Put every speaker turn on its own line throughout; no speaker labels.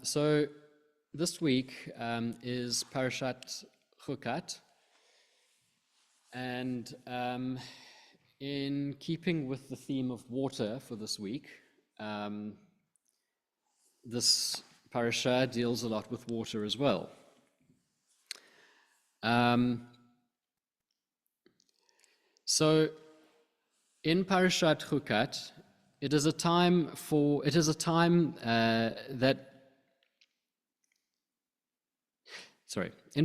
So this week is Parshat Chukat, and in keeping with the theme of water for this week, this parasha deals a lot with water as well. So in Parshat Chukat, in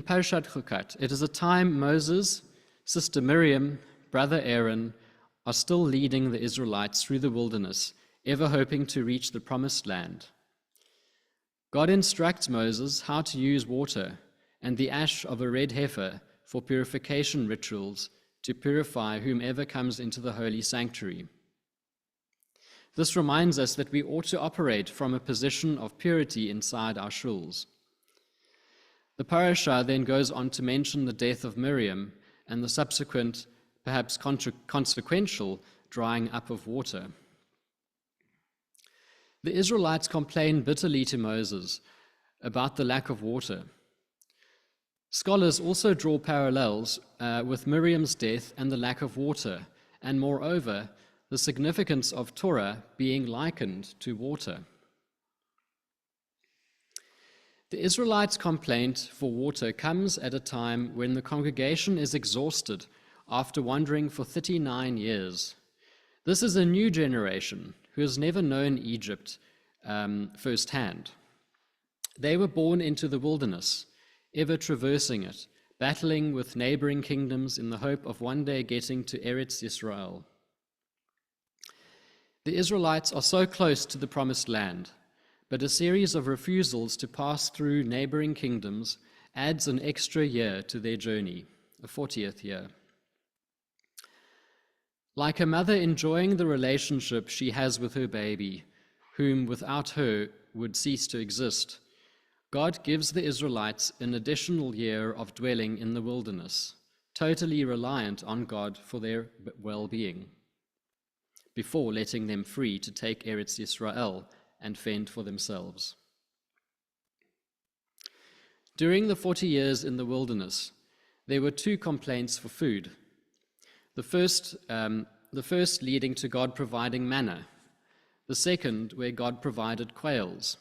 Parshat Chukat, it is a time Moses, sister Miriam, brother Aaron are still leading the Israelites through the wilderness, ever hoping to reach the promised land. God instructs Moses how to use water and the ash of a red heifer for purification rituals to purify whomever comes into the holy sanctuary. This reminds us that we ought to operate from a position of purity inside our shuls. The parasha then goes on to mention the death of Miriam and the subsequent, perhaps consequential, drying up of water. The Israelites complain bitterly to Moses about the lack of water. Scholars also draw parallels with Miriam's death and the lack of water, and moreover, the significance of Torah being likened to water. The Israelites' complaint for water comes at a time when the congregation is exhausted after wandering for 39 years. This is a new generation who has never known Egypt firsthand. They were born into the wilderness, ever traversing it, battling with neighboring kingdoms in the hope of one day getting to Eretz Yisrael. The Israelites are so close to the promised land, but a series of refusals to pass through neighboring kingdoms adds an extra year to their journey, a 40th year. Like a mother enjoying the relationship she has with her baby, whom without her would cease to exist, God gives the Israelites an additional year of dwelling in the wilderness, totally reliant on God for their well-being, before letting them free to take Eretz Yisrael and fend for themselves. During the 40 years in the wilderness, there were two complaints for food. The first leading to God providing manna, the second where God provided quails.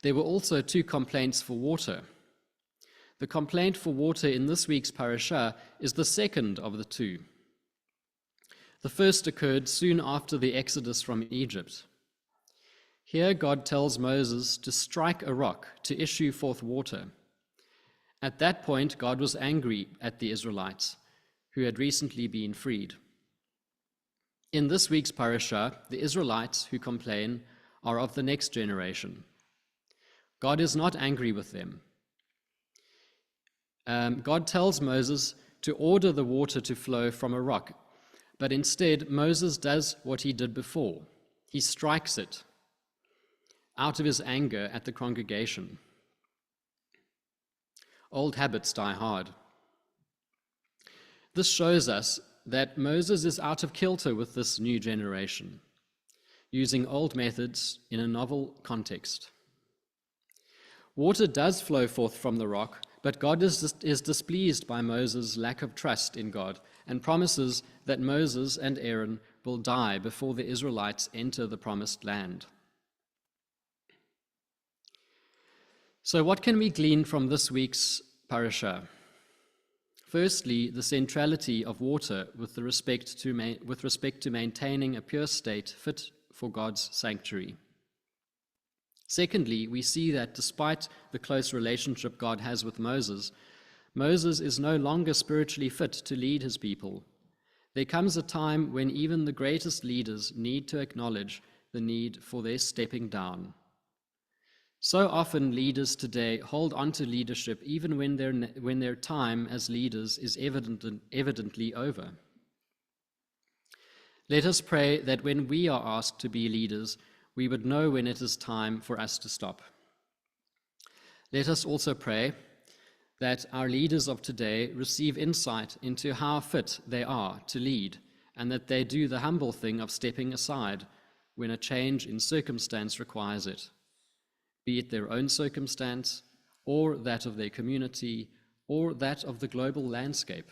There were also two complaints for water. The complaint for water in this week's parasha is the second of the two. The first occurred soon after the exodus from Egypt. Here God tells Moses to strike a rock to issue forth water. At that point, God was angry at the Israelites, who had recently been freed. In this week's parasha, the Israelites who complain are of the next generation. God is not angry with them. God tells Moses to order the water to flow from a rock, but instead Moses does what he did before. He strikes it out of his anger at the congregation. Old habits die hard. This shows us that Moses is out of kilter with this new generation, using old methods in a novel context. Water does flow forth from the rock, but God is displeased by Moses' lack of trust in God and promises that Moses and Aaron will die before the Israelites enter the promised land. So what can we glean from this week's parasha? Firstly, the centrality of water with respect to maintaining a pure state fit for God's sanctuary. Secondly, we see that despite the close relationship God has with Moses, Moses is no longer spiritually fit to lead his people. There comes a time when even the greatest leaders need to acknowledge the need for their stepping down. So often leaders today hold on to leadership even when their time as leaders is evidently over. Let us pray that when we are asked to be leaders, we would know when it is time for us to stop. Let us also pray that our leaders of today receive insight into how fit they are to lead, and that they do the humble thing of stepping aside when a change in circumstance requires it. be it their own circumstance, or that of their community, or that of the global landscape.